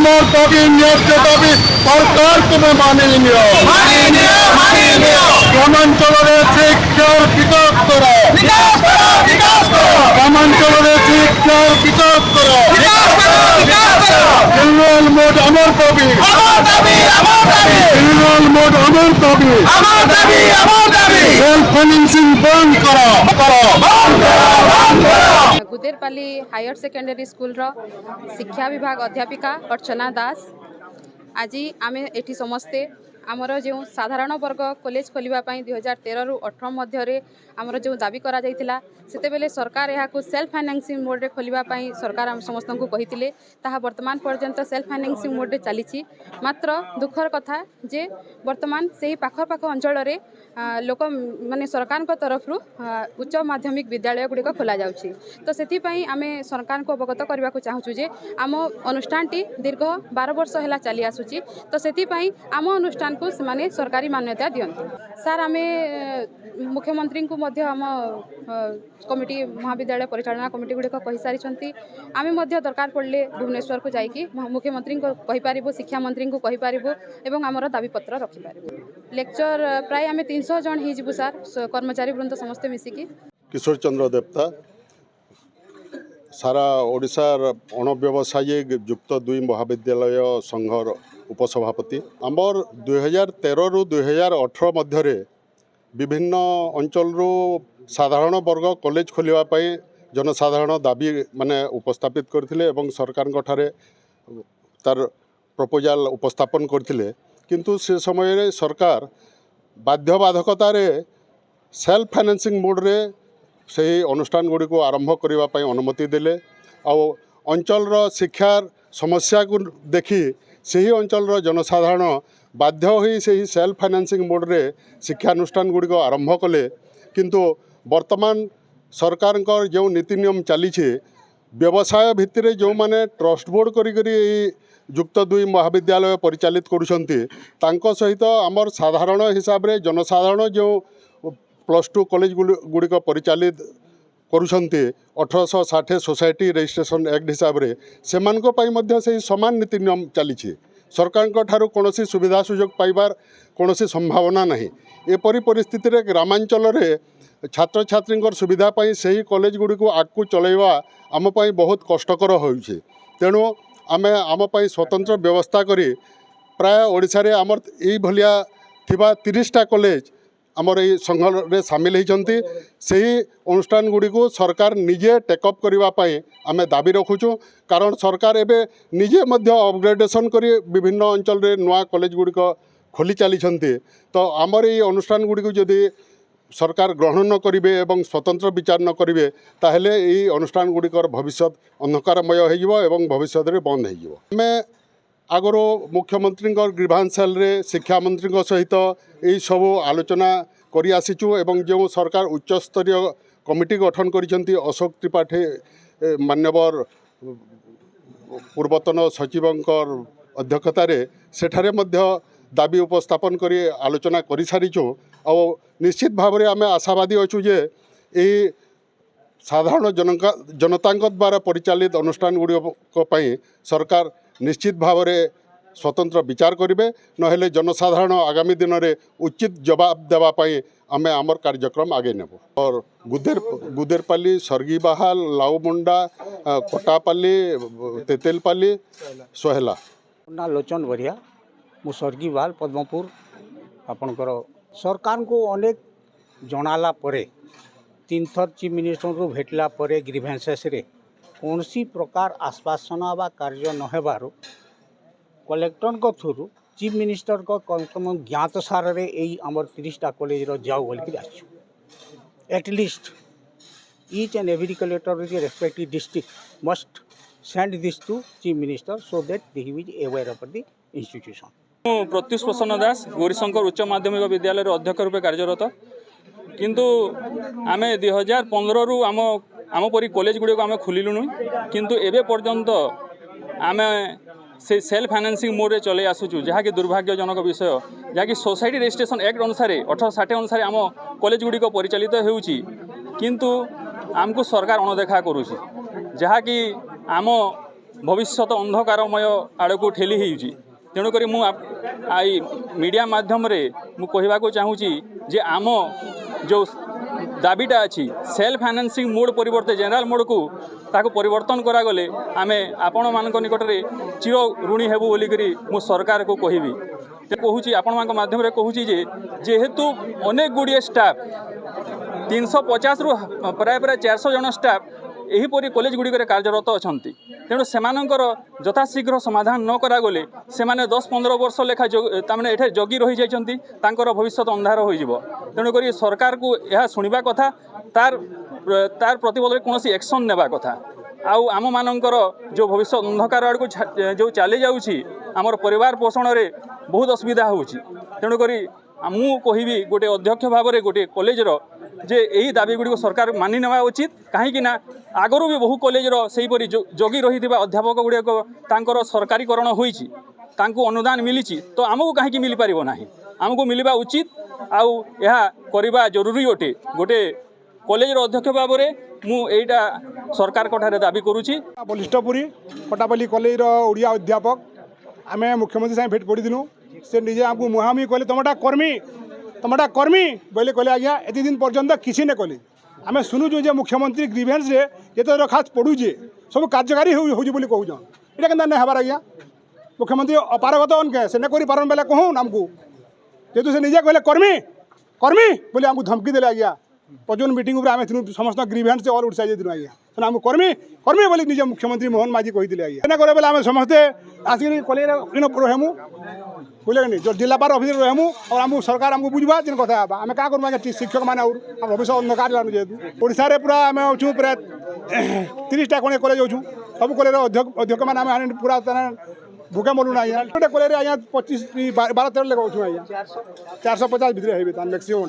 আমার দাবি ন্যায্য দাবি সরকার তুমি মানিয়ে নিও গ্রামাঞ্চলের শিক্ষার বিকাশ করো গ্রামাঞ্চলের শিক্ষার বিকাশ করো তৃণমূল মোট আমার দাবি তৃণমূল মোট আমার দাবি সেলফ ফাইন্যান্সিং বন্ধ করো गुदेरपाली हायर सेकेंडरी स्कूल शिक्षा विभाग अध्यापिका अर्चना दास आज आम एटी समस्ते आमर जो साधारण वर्ग कॉलेज खोलने 2013 रु 18 मध्य आमर जो दाबी करा जाइथिला सेते बेले सरकार यहाँ सेल्फ फाइनेंसिंग मोड रे खोलने सरकार आम समस्त को कही वर्तमान पर्यंत सेल्फ फाइनेंसिंग मोड रे चली मात्र दुखर कथा जे वर्तमान से ही पाखर पाख अंचल लोक माने सरकार तरफ उच्च माध्यमिक विद्यालय गुड़िक खोल जाउछि तो से आम सरकार को अवगत करने को चाहूँ जे आम अनुष्ठान दीर्घ 12 वर्ष है चली आसूची तो से आम अनुष्ठान को माने सरकारी मान्यता दियंती सार आम मुख्यमंत्री को मध्य आम कमिटी महाविद्यालय परिचालना कमिटी गुड़िक कही सारी आम दरकार पड़े भुवनेश्वर को जाकि मुख्यमंत्री को कहीपर शिक्षा मंत्री को कहीपर एवं आमर दाबीपत्र रखिपर लेक्चर प्राय आम 300 जन हो सार कर्मचारी वृंद समस्ते मिसिकी किशोर चंद्र देवता सारा ओडिशार अणव्यवसायिक युक्त 2 महाविद्यालय संघर उपसभापति आमर 2013 रु 2018 मध्य विभिन्न अंचल साधारण वर्ग कॉलेज खोलने जनसाधारण दाबी माने उपस्थापित करथिले एवं सरकार ठारे तार प्रपोजाल उपस्थापन करथिले किंतु से समय रे सरकार बाध्यबाधकतार सेल्फ फाइनेंसिंग मोड रे से अनुष्ठान गुड़ी को आरंभ करने अनुमति देले आ अंचल शिक्षार समस्या को देखि से ही अंचल जनसाधारण बाध्य होई से ही सेल्फ फाइनेंसिंग मोड रे शिक्षानुष्ठान गुड़ी को आरंभ कले किंतु वर्तमान सरकार जो नीति नियम चली व्यवसाय भित्तिर जो माने ट्रस्ट बोर्ड करी युक्त 2 महाविद्यालय परिचालित करुछंती तांको सहित आमर साधारण हिसाब रे जनसाधारण जो +2 कॉलेज गुड़िक परिचालित करुछंती 1860 सोसाइटी रजिस्ट्रेशन एक्ट हिसाब रे सेमानको पाई मध्य से समान नीति नियम चली सरकार ठारू कौनसी सुविधा सुजोग पाइबार कौनसी संभावना नहीं एपरी परिस्थिति रे ग्रामांचल रे छात्र छात्री सुविधा पाई सही कॉलेज गुड़ी को आगू चलैवा आम पाई बहुत कष्टकर होउछे तेणु आमे आम पाई स्वतंत्र व्यवस्था करी प्राय ओडिशा रे आमर एई भलिया थिबा 30टा कॉलेज आमर ये संघ रे सामिल होती से अनुष्ठान गुड़ी को सरकार निजे टेकअप करने आम दाबी रखुचु कारण सरकार एबे निजे मध्य अपग्रेडेशन करी विभिन्न अंचल रे नुआ कॉलेज गुड़ी खोली चली तो आमर ये अनुष्ठान गुड़ी को जदि सरकार ग्रहण न करेंगे एवं स्वतंत्र विचार न करेंगे ताहले ये अनुष्ठान गुड़िकर भविष्य अंधकारमय हो भविष्य बंद हो आगरो मुख्यमंत्री ग्रीभांस सेल रे शिक्षा मंत्री सहित यही सब आलोचना करी आसीचु एवं जो सरकार उच्च स्तरीय कमिटी गठन करिसेंती अशोक त्रिपाठी मान्यवर पूर्वतन सचिवंकर अध्यक्षतार सेठारे मध्य दाबी उपस्थापन करी आलोचना करी सारिचु और निश्चित भाव में आम आशावादी अच्छु जे यही साधारण जनता द्वारा परिचालित अनुष्ठान गुड़ी सरकार निश्चित भाव में स्वतंत्र विचार करेंगे नहेले जनसाधारण आगामी दिन में उचित जवाब देवाई आम आमर कार्यक्रम आगे नेब और गुदेरपाली सरगीबाहाल लाउमुंडा कोटापाली तेतेलपाली सोहेला ना लोचन बरिया मु सरगीबाल पद्मपुर आपणकर सरकार को अनेक जनाला परे 3 थर चीफ मिनिस्टर को भेटला परे ग्रीभेंसेस रे कौन सी प्रकार आश्वासन बा कार्य न हेबारु कलेक्टर को थ्रू चीफ मिनिस्टर को कम ज्ञात सार रे एई हमर 30टा कॉलेज रो जाऊ बोल के आछु at least each and every collector in respective district must send this to chief minister so that he is aware of the institution. Pratyush Prasanna Das Gaurishankar उच्च माध्यमिक विद्यालय अध्यक्ष रूपे कार्यरत किंतु आम 2015 रु आम परी कॉलेज गुड़ी को आम खोलुनु किंतु एबे पर्यंत आम से सेल्फ फाइनेंसिंग मोड रे चले आसुचु जहाँकि दुर्भाग्यजनक विषय जहाँकि सोसाइटी रजिस्ट्रेशन एक्ट अनुसार 1860 अनुसार आम कॉलेज गुड़ी को परिचालित होउची किंतु आमको सरकार अणदेखा करुची जहाँकि आम भविष्यत अंधकारमय आड़ को ठेली होइछि तेणुक आई मीडिया माध्यम रे मु कहवाको चाहूँगी जे आम जो दाबीटा अच्छी सेल्फ फाइनेंसिंग मोड परिवर्ते जनरल मोड को ताको परिवर्तन करागले आमे आपण मान निकट में चिर ऋणी हेबू बोलिकी मु सरकार को कहबी कहूँ आपण मान माध्यम कहूँ जेहेतु अनेक गुड़िए स्टाफ 350 रु प्राय 400 जन स्टाफ यहीपरि कॉलेज गुड़िक कार्यरत अच्छा तेणु सेमानंकर यथाशीघ्र समाधान न करागले सेमाने 10-15 वर्ष लेखा तामने एठे जगी रही जाइछंती तांकर भविष्यत अंधार होइजिवो तेणुक सरकार को यह शुणा कथा तार प्रतिबदल कौन एक्शन नेबा कथा आउ आम मानकर जो भविष्य अंधकार आड़ को जो चली जाऊँगी आमर परिवार पोषण रे बहुत असुविधा होउछि तेणुक मु कहबी गोटे अध्यक्ष भाव में गोटे कॉलेजर जे यही दाबी गुड़ी सरकार मानि नेवा उचित कहीं आगरू भी बहु कॉलेजर सेहीपरि जगी रही अध्यापक गुड़ाक तांकर सरकारीकरण होइछि तांको अनुदान मिली तो आमको कहीं मिल पार ना आमको मिलवा उचित आउ यह करवा जरूरी अटे गोटे कॉलेजर अध्यक्ष भाव में मुझा सरकार ठारे दाबी करुँची बलिष्ठपुरी पटापल्ली कॉलेजर ओडिया अध्यापक आम मुख्यमंत्री साथ भेट पड़ीनु से निजे आमको मुहांमुही कहले तुमटा कर्मी बोले कहले आज्ञा एत दिन पर्यंत किसी ने कहले आम शुणुचु जे मुख्यमंत्री ग्रीभेन्स ये दरखास्त पड़ुचे सब कार्यकारी होली कहून ये क्या हबार आज्ञा मुख्यमंत्री अपारगत अनके से नहीं पारन बेले कहून आमको जेहतु से निजे कहले कर्मी बोले आमको धमकी देले आज्ञा पचन मीटिंग आम समस्त ग्रीभेन्स ऑल उड़सा दिन आज्ञा तो आम कर्मी बोली निजे मुख्यमंत्री मोहन माझी कही आज्ञा करे बेले आम समस्ते आसिक कॉलेज रहमु बुझे नहीं जो जिलापाल अफिस रहमु और आमको सरकार आमको बुझा जिन कथा आम क्या करूँ शिक्षक मैंने भविष्य अंधकार जानु जेहतु ओडिशा पूरा आम अच्छू प्राय 30टा खंडे कॉलेज अच्छू सब कॉलेज अध्यक्ष मैंने पूरा भूखे मलुना आज्ञा गोटे कॉलेज आज्ञा 25-12-13 लेकर अच्छू आज्ञा 450 भितर मैक्सीम